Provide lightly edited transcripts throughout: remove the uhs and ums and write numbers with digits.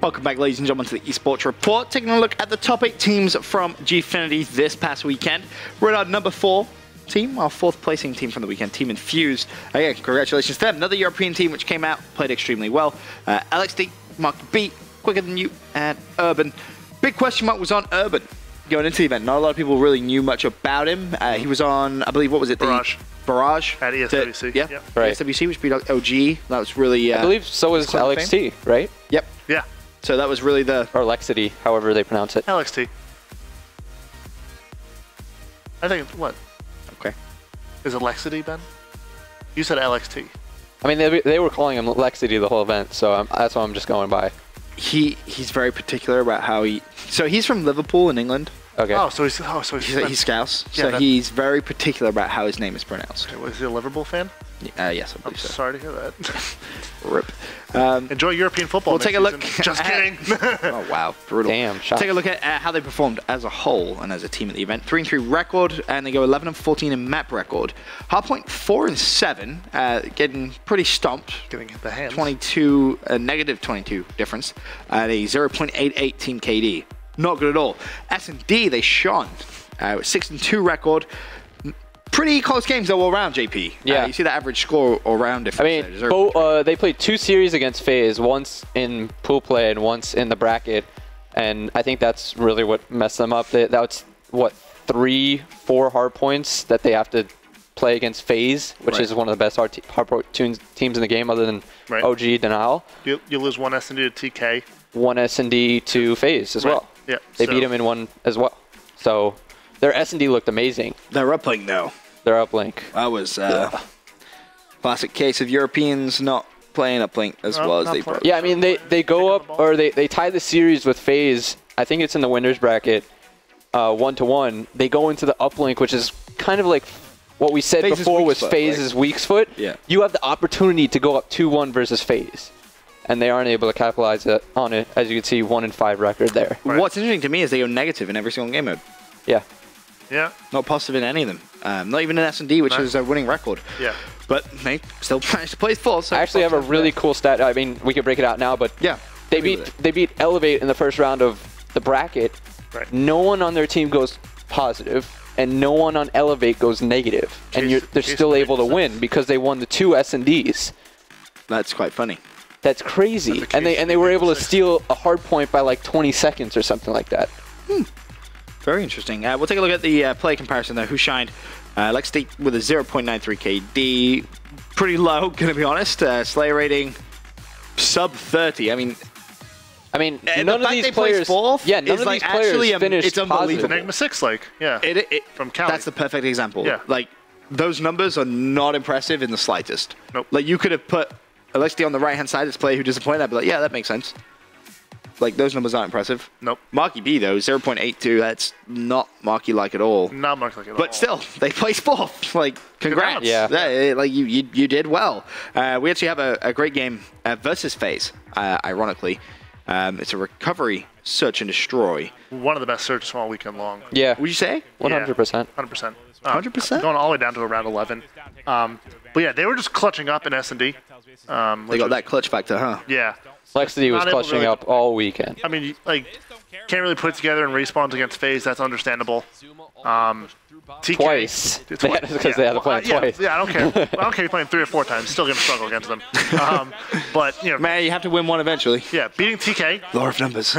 Welcome back, ladies and gentlemen, to the eSports Report. Taking a look at the top 8 teams from Gfinity this past weekend. We're at our number 4 team, our 4th placing team from the weekend, Team Infused. Again, congratulations to them. Another European team which came out, played extremely well. LXD, Mark B, Quicker Than You, and Urban. Big question mark was on Urban going into the event. Not a lot of people really knew much about him. He was on, I believe, what was it? Barrage at ESWC. Yeah, right. ESWC, which beat OG. That was really. I believe so was LXT, right? Yep. Yeah. So that was really the. Or Lexity, however they pronounce it. LXT. I think what? Okay. Is it Lexity, Ben? You said LXT. I mean, they were calling him Lexity the whole event, so that's what I'm just going by. He's very particular about how he. So he's from Liverpool in England. Okay. Oh, so he's Scouse. Yeah, so he's very particular about how his name is pronounced. Okay, was he a Liverpool fan? Yes, I believe I'm so. sorry to hear that. Rip. Enjoy European football. We'll take a look. Just kidding. Oh wow, brutal. Damn. Shot. Take a look at how they performed as a whole and as a team at the event. 3-3 record, and they go 11-14 in map record. Hardpoint 4-7, getting pretty stomped. Getting hit the hands. 22, negative 22 difference, and a 0.88 team KD. Not good at all. S&D, they shone. 6-2 record. Pretty close games though all around, JP. Yeah. You see the average score all around difference. I mean, they played 2 series against FaZe, once in pool play and once in the bracket, and I think that's really what messed them up. That's what 3-4 hard points that they have to play against FaZe, which is one of the best hard teams in the game, other than OG Denial. You lose one S&D to TK. One S&D to FaZe as well. Yeah. They beat him in one as well. So their S&D looked amazing. They're uplink though. They're uplink. That was classic case of Europeans not playing uplink as well as they brought. Yeah, I mean, they go up, or they tie the series with FaZe. I think it's in the winners bracket, 1-1. They go into the uplink, which is kind of like what we said before was FaZe's weak foot. Yeah. You have the opportunity to go up 2-1 versus FaZe, and they aren't able to capitalize on it. As you can see, 1-5 record there. Right. What's interesting to me is they go negative in every single game mode. Yeah. Yeah. Not positive in any of them. Not even in S&D, which is a winning record. Yeah. But they still managed to play full. So I actually have a really cool stat. I mean, we could break it out now, but yeah, they beat Elevate in the first round of the bracket. Right. No one on their team goes positive, and no one on Elevate goes negative. And they're still able to win because they won the 2 S&Ds. That's quite funny. That's crazy. And they were able to steal a hard point by like 20 seconds or something like that. Very interesting. We'll take a look at the play comparison though. Who shined? Lexity with a 0.93 KD. Pretty low, gonna be honest. Slayer rating sub 30. I mean, none of these players. None of these players finished it's unbelievable. Enigma 6, like, yeah. From Cali. That's the perfect example. Yeah. Like, those numbers are not impressive in the slightest. Nope. Like, you could have put Lexity on the right hand side, this player who disappointed. I'd be like, yeah, that makes sense. Like, those numbers aren't impressive. Nope. Marky B, though, 0.82. That's not Marky-like at all. Not Marky-like at all. But still, they placed 4th. Like, congrats. Yeah. Like, you did well. We actually have a great game versus FaZe, ironically. It's a recovery, search, and destroy. One of the best searches all weekend long. Yeah. Would you say? 100%. 100%. 100%? Going all the way down to around 11. But yeah, they were just clutching up in S&D. They got that clutch factor, huh? Yeah. Lexity was clutching up all weekend. I mean, like, can't really put it together and respawns against FaZe. That's understandable. TK, Twice. Because they had to play twice. Yeah, I don't care. I don't care if you're playing 3 or 4 times. Still going to struggle against them. But, you know. Man, you have to win one eventually. Yeah, beating TK. Law of numbers.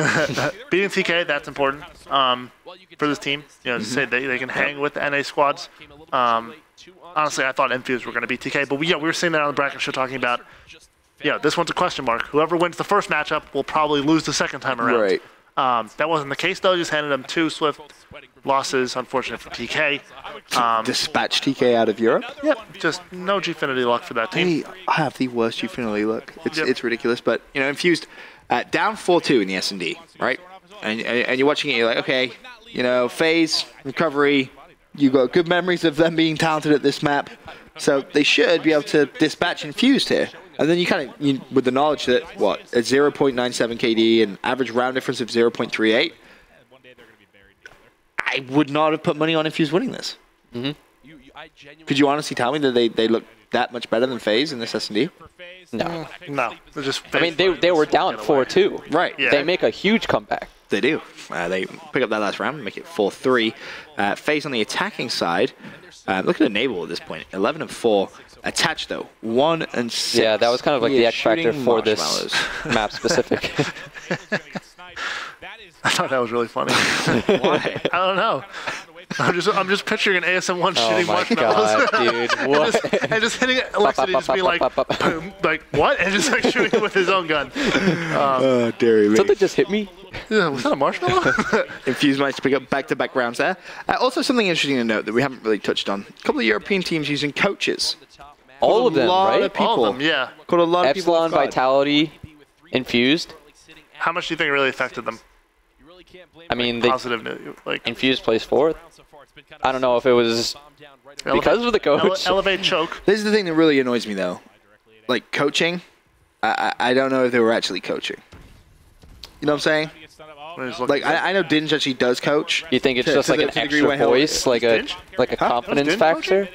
Beating TK, that's important for this team. You know, to say they can hang with the NA squads. Honestly, I thought Infused were going to beat TK. But, we were seeing that on the bracket show talking about, this one's a question mark. Whoever wins the first matchup will probably lose the second time around. Right. That wasn't the case, though. Just handed them 2 swift losses, unfortunate for TK. Dispatch TK out of Europe? Yep, just no Gfinity luck for that team. They have the worst Gfinity luck. It's ridiculous, but, Infused down 4-2 in the S&D, right? And you're watching it, you're like, okay, FaZe, recovery, you got good memories of them being talented at this map, so they should be able to dispatch Infused here. And then you with the knowledge that, a 0.97 KD and average round difference of 0.38, I would not have put money on Infused winning this. Could you honestly tell me that they that much better than FaZe in this S&D? No. No. They're just I mean, they were down 4-2. Right. Yeah. They make a huge comeback. They do. They pick up that last round, make it 4-3. FaZe on the attacking side. Look at Enable at this point. 11-4. Attached though, 1-6. Yeah, that was kind of like the X factor for this marshmallows. map specific. I thought that was really funny. Why? I don't know. I'm just picturing an ASM1 shooting Oh my marshmallows. god, dude. What? and just hitting Alexity, just being like, boom, like, what? And just like shooting it with his own gun. Oh, dearie me. Something just hit me. Yeah, was that a marshmallow? Infused managed to pick up back-to-back rounds there. Also, something interesting to note that we haven't really touched on. A couple of European teams using coaches. All of them, A lot right? of people. All of them, yeah. Caught a lot of people Epsilon, off guard. Vitality, Infused. How much do you think it really affected them? I mean, they, Positive, like Infused plays fourth. I don't know if it was because of the coach. Elevate, choke. This is the thing that really annoys me, though. Like, coaching, I don't know if they were actually coaching. You know what I'm saying? Like, I know Dinge actually does coach. You think it's just like an extra voice, like a confidence Dinge factor?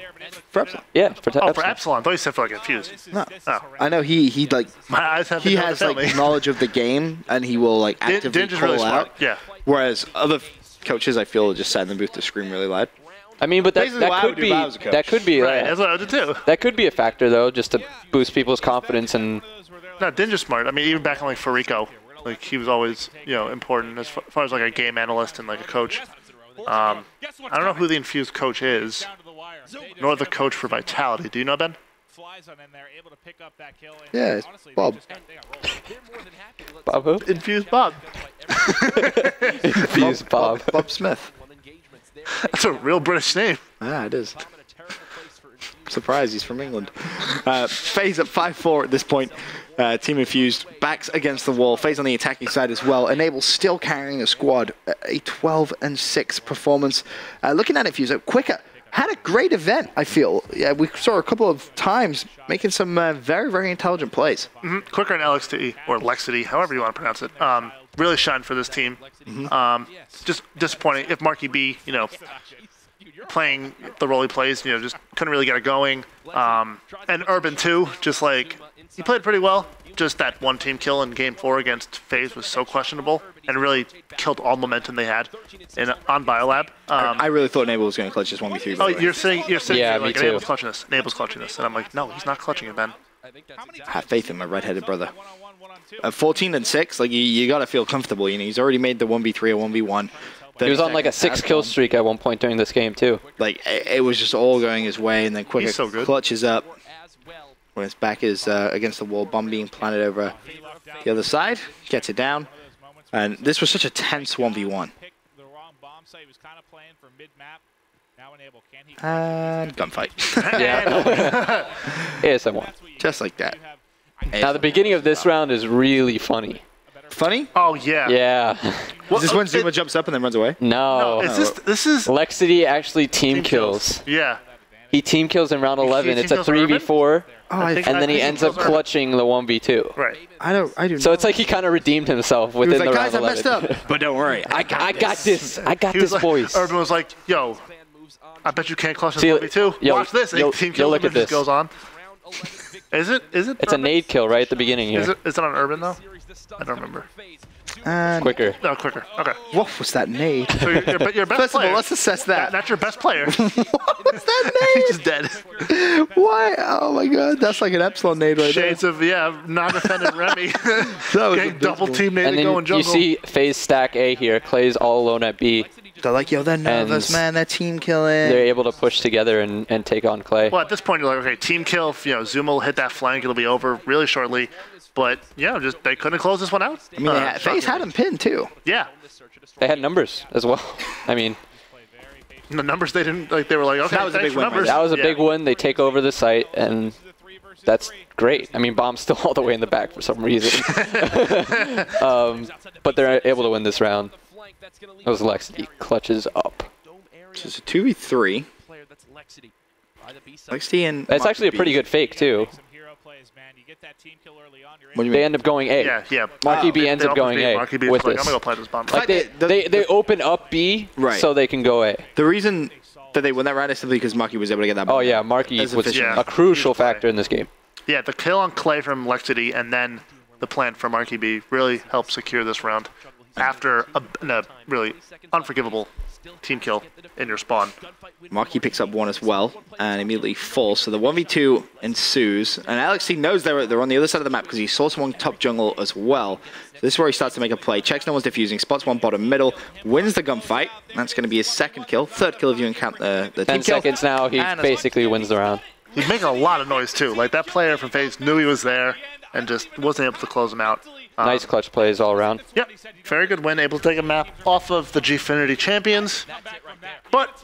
For Epsilon. Yeah, for Oh, Epsilon. for Epsilon. I thought you said for like Infused. No. Oh. I know he like, My eyes have he been has tell like me. knowledge of the game, and he will like actively Dinge is call really smart. out. Yeah. Whereas other coaches, I feel, just sat in the booth to scream really loud. I mean, but Basically what I would do if I was a coach. that could be Right, that's what I would do. that could be a factor though, just to boost people's confidence and No, Dinge is smart. I mean, even back in like Farico, like he was always, important as far as like a game analyst and like a coach. I don't know who the Infused coach is, nor the coach for Vitality. Do you know, Ben? Yeah, it's Bob. Bob who? Infused Bob. Infused Bob. Bob Smith. That's a real British name. Ah, it is. Surprised he's from England. FaZe at 5-4 at this point. Team Infused backs against the wall. FaZe on the attacking side as well. Enable still carrying a squad. A 12-6 performance. Looking at Infused, Quicker had a great event, I feel. Yeah, we saw a couple of times making some very, very intelligent plays. Quicker and LXT, or Lexity, however you want to pronounce it, really shined for this team. Just disappointing. If Marky B, playing the role he plays, just couldn't really get it going. And Urban too, just like, he played pretty well. Just that one team kill in Game 4 against FaZe was so questionable and really killed all momentum they had on Biolab. I really thought Enable was going to clutch this 1v3. Oh, you're saying Yeah, like, me too. Enable's clutching this. Enable's clutching this. And I'm like, no, he's not clutching it, Ben. Have faith in my redheaded brother. 14-6, like you got to feel comfortable. He's already made the 1v3 or 1v1. He was on like a 6-kill streak at one point during this game too. Like it was just all going his way, and then Quicker He's so good. clutches up when his back is against the wall. Bomb being planted over the other side, gets it down, and this was such a tense 1v1. And gunfight. Yeah. ASM1. Just like that. Now the beginning of this round is really funny. Funny? Oh, yeah. Yeah. Is this when Zuma jumps up and then runs away? No. This is Lexity actually team kills. Yeah. He team kills in round 11. It's a 3v4, and then he ends up clutching the 1v2. Right. I do. So it's like he kind of redeemed himself He was within like, the guys, round I messed 11. up, but don't worry, I got this. I got He was this, like, boys. Urban was like, yo, I bet you can't clutch this See, 1v2. yo, Watch this. yo, Team yo, kills look him at and just this. goes on. Is it? It's a Urban? nade kill right at the beginning here. Is it on Urban, though? I don't remember. And Quicker. No, Quicker. Okay. what was that nade? So your best First of player. all, let's assess that. That's your best player. What was that nade? He's just dead. Why? Oh my god, that's like an Epsilon nade right Shades of, non-defendant Remy. That was Getting double abysmal. team nade And to go then in jungle. you see FaZe stack A here. Clay's all alone at B. there. They're like, yo, they're nervous, And man. They're team killing. They're able to push together and take on Clay. Well, at this point, you're like, okay, team kill. Zuma will hit that flank. It'll be over really shortly. But, just they couldn't close this one out. I mean, FaZe had him pinned too. Yeah. They had numbers as well. I mean, The numbers they didn't, they were like, okay, That was a thanks big for win right numbers. there. that was a big one. They take over the site, and that's great. I mean, Bomb's still all the way in the back for some reason. But they're able to win this round. That was Lexity. Clutches up. This is a 2v3. Lexity and That's actually a Marky pretty B. good fake, too. What do you They mean? end up going A. Yeah. Marky B ends up going A Marky B with like, this. I'm going to go play this bomb. Like they open up B Right. so they can go A. The reason that they won that round is simply because Marky was able to get that Oh ball. yeah, Marky As was efficient. a crucial factor in this game. Yeah, the kill on Clay from Lexity and then the plant from Marky B really helped secure this round after a really unforgivable team kill in your spawn. Marky picks up one as well and immediately falls. So the 1v2 ensues. And Alex C knows they're on the other side of the map because he saw someone top jungle as well. So this is where he starts to make a play. Checks no one's defusing, spots one bottom middle, wins the gunfight. That's going to be his second kill. Third kill if you count the team 10 kill. seconds now, he basically wins the round. He's making a lot of noise too. Like that player from FaZe knew he was there and just wasn't able to close him out. Nice clutch plays all around. Yep, very good win. Able to take a map off of the Gfinity champions. But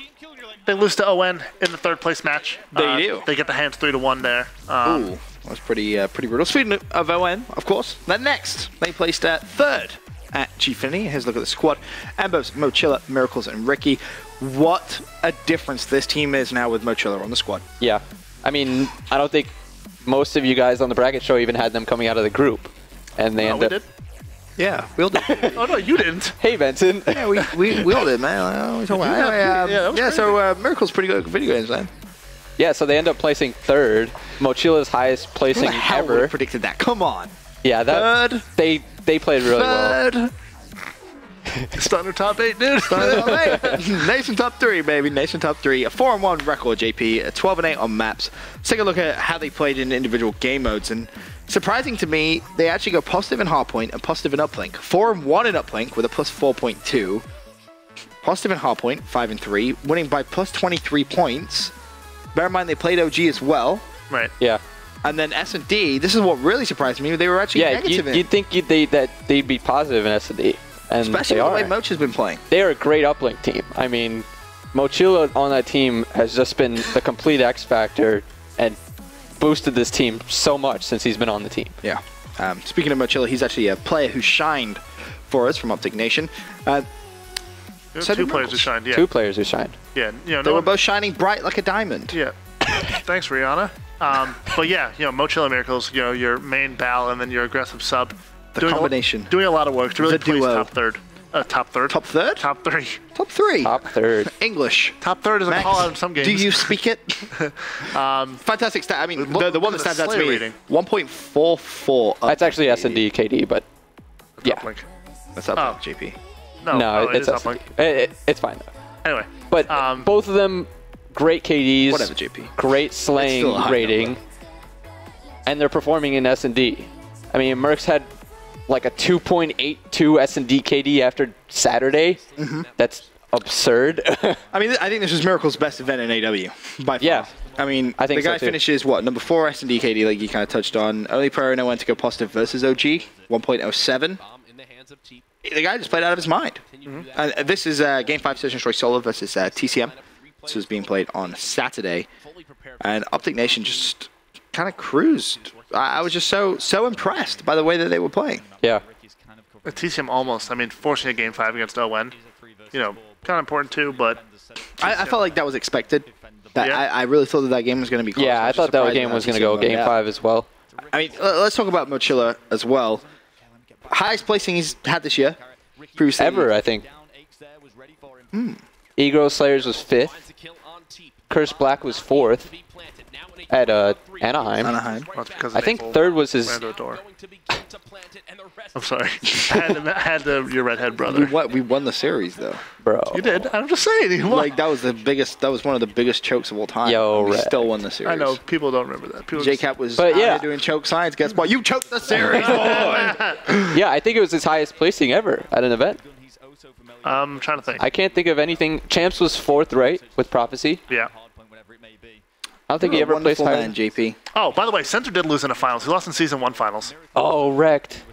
they lose to ON in the third place match. They do. They get the hands 3-1 there. Ooh, that was pretty brutal. Speaking of ON, of course, then next, they placed third at Gfinity. Here's a look at the squad. Ambos, Mochilla, Miracles, and Ricky. What a difference this team is now with Mochilla on the squad. Yeah. I mean, I don't think most of you guys on the bracket show even had them coming out of the group. And they end we up... did. Yeah, we all did. Oh no, you didn't. Hey, Benson. Yeah, we all did, man. So Miracle's pretty good at video games, man. Yeah, so they end up placing third. Mochilla's highest placing Who the hell would ever. have predicted that? Come on. Yeah, that Third. they played really well. Third. Stunner top 8, dude. Nation top 3, baby. Nation top 3. A 4-1 record, JP. A 12-8 on maps. Let's take a look at how they played in individual game modes. And surprising to me, they actually go positive in hardpoint and positive in uplink. 4-1 in uplink with a plus 4.2. Positive in hardpoint, 5-3. Winning by plus 23 points. Bear in mind they played OG as well. Right. Yeah. And then S&D, this is what really surprised me. They were actually negative in it. You'd think that they'd be positive in S&D. And Especially they the are. way Moch has been playing. They are a great uplink team. I mean, Mochilla on that team has just been the complete X factor and boosted this team so much since he's been on the team. Yeah. Speaking of Mochilla, he's actually a player who shined for us from Optic Nation. Two players who shined, yeah. Two players who shined. Yeah, They were both shining bright like a diamond. Yeah. Thanks, Rihanna. But yeah, Mochilla Miracles, your main Bal and then your aggressive sub. The combination. Doing a lot of work to really The place duo. top third. Top third? Top third? Top 3. Top 3. Top third. English. Top third is a Max, call out in some games. do you speak it? Fantastic stat. I mean, the one that stands out to me, rating. 1.44. That's actually S&D KD, but yeah. Uplink. That's up, JP. No, it it's is uplink. It's fine though. Anyway. But both of them, great KDs. Whatever, JP. Great slaying still a high rating. number. And they're performing in S&D. I mean, Mercs had like a 2.82 S&D KD after Saturday. That's absurd. I mean, I think this was Miracle's best event in AW, by far. Yeah. I mean, I think the guy so too. finishes, what, number 4 S&D KD, like you kind of touched on. Only player no one to go positive versus OG, 1.07. The guy just played out of his mind. And this is Game 5 Search and Destroy Solo versus TCM. This was being played on Saturday. And Optic Nation just kind of cruised. I was just so impressed by the way that they were playing. Yeah. TCM almost, forcing a game 5 against ON. Kind of important too, but... I felt like that was expected. That Yeah. I really thought that game was going to be close. Yeah, I thought that game was going to go Game 5 as well. I mean, let's talk about Mochilla as well. Highest placing he's had this year. Previously. Ever, I think. Egro Slayers was 5th. Curse Black was 4th at Anaheim. Anaheim. Well, it's because I think 3rd was his... ran into a door. I'm sorry. had your redhead brother. We won the series though. Bro. You did. I'm just saying. You won. Like that was one of the biggest chokes of all time. Yo, we Red. still won the series. I know people don't remember that. People JCap was But out yeah. here doing choke science. Guess what? You choked the series, boy. Yeah, I think it was his highest placing ever at an event. I'm trying to think. I can't think of anything. Champs was 4th, right? With Prophecy. Yeah. I don't think he ever placed Wonderful higher. man, JP. Oh, by the way, Center did lose in the finals. He lost in Season 1 finals. Oh, wrecked.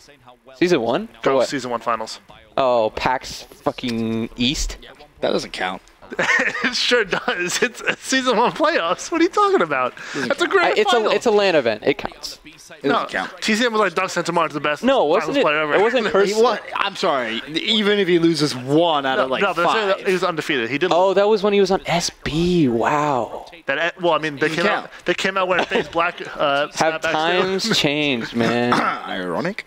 Season 1? For Go what? Season 1 finals. Oh, PAX fucking East? That doesn't count. It sure does. It's Season 1 playoffs. What are you talking about? That's a grand final. It's a LAN event. It counts. It doesn't count. TCM was like Doug Santamar's the best No, wasn't finals it? player ever. It wasn't Curse. I'm sorry. Even if he loses 1 out of like no, they're saying 5. that he was undefeated. He did. Oh, that was when he was on SB. Wow. They came out wearing FaZe black. Have snapbacks too. times changed, man? Ironic.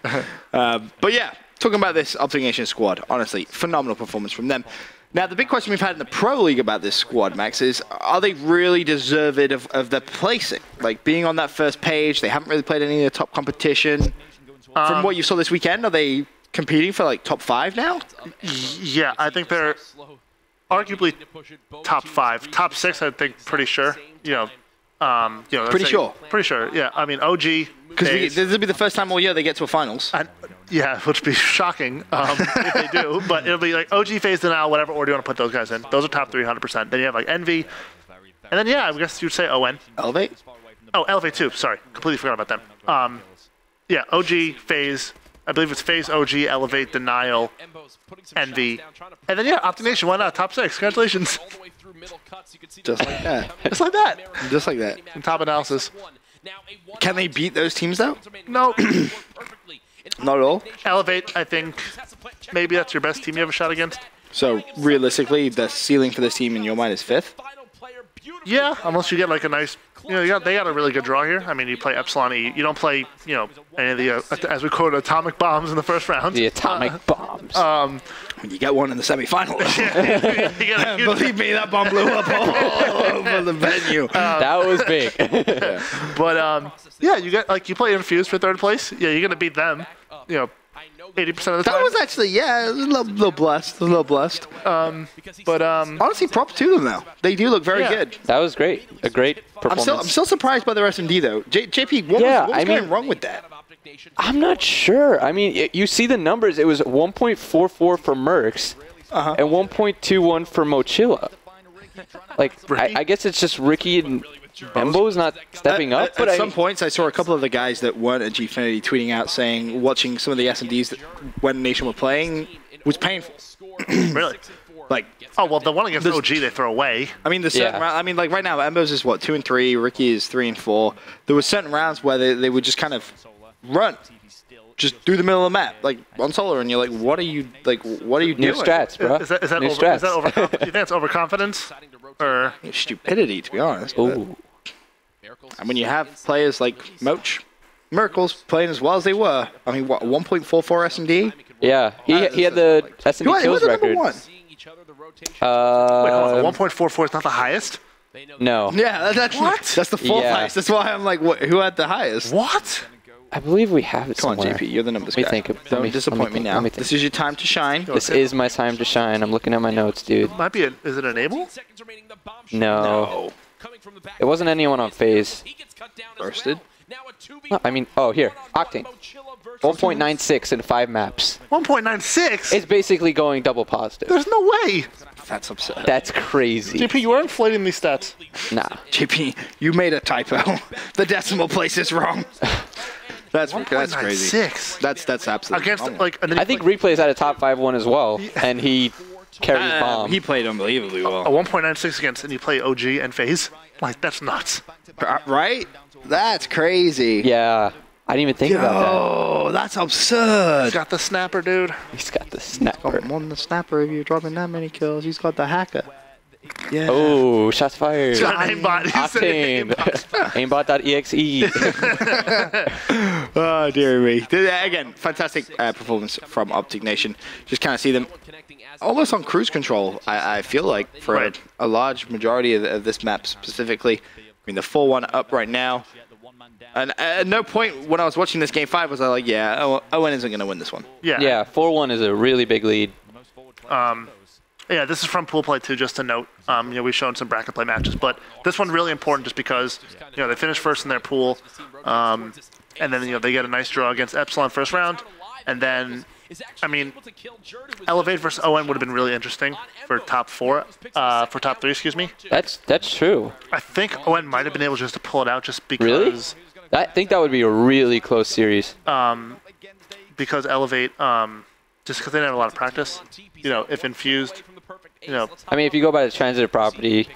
But yeah, talking about this Optic Nation squad, honestly, phenomenal performance from them. Now, the big question we've had in the Pro League about this squad, Max, is are they really deserved of their placing? Like, being on that first page, they haven't really played any of the top competition. From what you saw this weekend, are they competing for, like, top 5 now? Yeah, I think they're arguably top 5. Top 6, I think, pretty sure. Pretty sure? Pretty sure, yeah. I mean, OG... Because this will be the first time all year they get to a finals. Yeah, which would be shocking if they do. But it'll be like OG, FaZe, Denial, whatever order you want to put those guys in. Those are top 300%. Then you have like Envy. And then, yeah, I guess you'd say ON. Elevate? Oh, Elevate too. Sorry. Completely forgot about them. Yeah, OG, FaZe. I believe it's FaZe, OG, Elevate, Denial, Envy. And then, yeah, Optic Nation. Why not? Top 6. Congratulations. Just like that. Just like that. Just like that. And top analysis. Can they beat those teams, though? No. Not at all? Elevate, I think, maybe that's your best team you have a shot against. So, realistically, the ceiling for this team in your mind is 5th? Yeah, unless you get like a nice, they got a really good draw here. I mean, you play Epsilon E. You don't play, any of the, as we quote, atomic bombs in the first round. The atomic bombs. When you get one in the semifinal. Believe me, that bomb blew up all over the venue. That was big. But, yeah, you play Infused for 3rd place. Yeah, you're going to beat them, 80% of the time. That was actually, a little blessed. But honestly, props to them, though. They do look very good. That was great. A great performance. I'm still surprised by their S&D, though. JP, what was going wrong with that? I'm not sure. I mean, you see the numbers. It was 1.44 for Mercs and 1.21 for Mochila. Like, I guess it's just Ricky and Embo's not stepping up. But at some points, I saw a couple of the guys that weren't at Gfinity tweeting out saying watching some of the S&Ds that when Nation were playing was painful. Really? Like, oh, well, the one against OG they throw away. I mean, like right now, Embo's is what, 2 and 3, Ricky is 3 and 4. There were certain rounds where they would just kind of run, just through the middle of the map, like on solo, and you're like, what are you doing? New strats, bro. Is that overconfidence? You think that's overconfidence or stupidity, to be honest? Ooh. And when you have players like Merkles playing as well as they were, I mean, what, 1.44 S&D? Yeah, he had the S&D kills record. Wait, hold on. 1.44 is not the highest? No. Yeah, that's the 4th highest. That's why I'm like, who had the highest? What? I believe we have it Come somewhere. on, JP, you're the numbers guy. Don't disappoint me now. This is your time to shine. This is my time to shine. I'm looking at my notes, dude. Might be is it enable? No. It wasn't anyone on FaZe. Bursted? No, I mean, here. Octane. 1.96 in 5 maps. 1.96? It's basically going double positive. There's no way. That's absurd. That's crazy. JP, you are inflating these stats. Nah. JP, you made a typo. The decimal place is wrong. That's crazy. That's absolutely I think Replay's had a top 5 one as well, and he carries bomb. He played unbelievably well. A 1.96 against, and you play OG and FaZe? Like, that's nuts. Right? That's crazy. Yeah. I didn't even think about that. Oh, that's absurd. He's got the snapper, dude. He's got the snapper. Come on, the snapper, if you're dropping that many kills. He's got the hacker. Yeah. Oh, shots fired. He's got an aimbot. Octane. Aimbot.exe. Oh, dear me. Again, fantastic performance from Optic Nation. Just kind of see them almost on cruise control, I feel like, for a large majority of this map specifically. I mean, the 4-1 up right now. And at no point when I was watching this Game 5 was I like, yeah, Owen isn't going to win this one. Yeah, 4-1 is a really big lead. Yeah, this is from pool play too, just to note. We've shown some bracket play matches, but this one really important just because, they finished first in their pool, and then, they get a nice draw against Epsilon first round, and then, I mean, Elevate versus ON would have been really interesting for top 3, excuse me. That's true. I think ON might have been able just to pull it out just because. Really? I think that would be a really close series. Because Elevate, just because they didn't have a lot of practice, if Infused, I mean, if you go by the transitive property,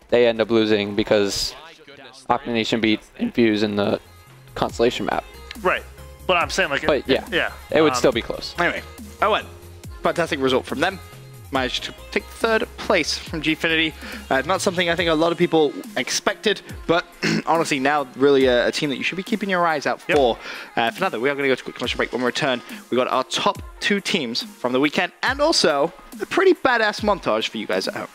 they end up losing because Optic Nation beat Infused in the Constellation map. Right. But I'm saying, like, it would still be close. Anyway, Owen, fantastic result from them. managed to take third place from Gfinity. Not something I think a lot of people expected, but honestly now really a team that you should be keeping your eyes out for. For now though, we are going to go to a quick commercial break. When we return, we got our top 2 teams from the weekend and also a pretty badass montage for you guys at home.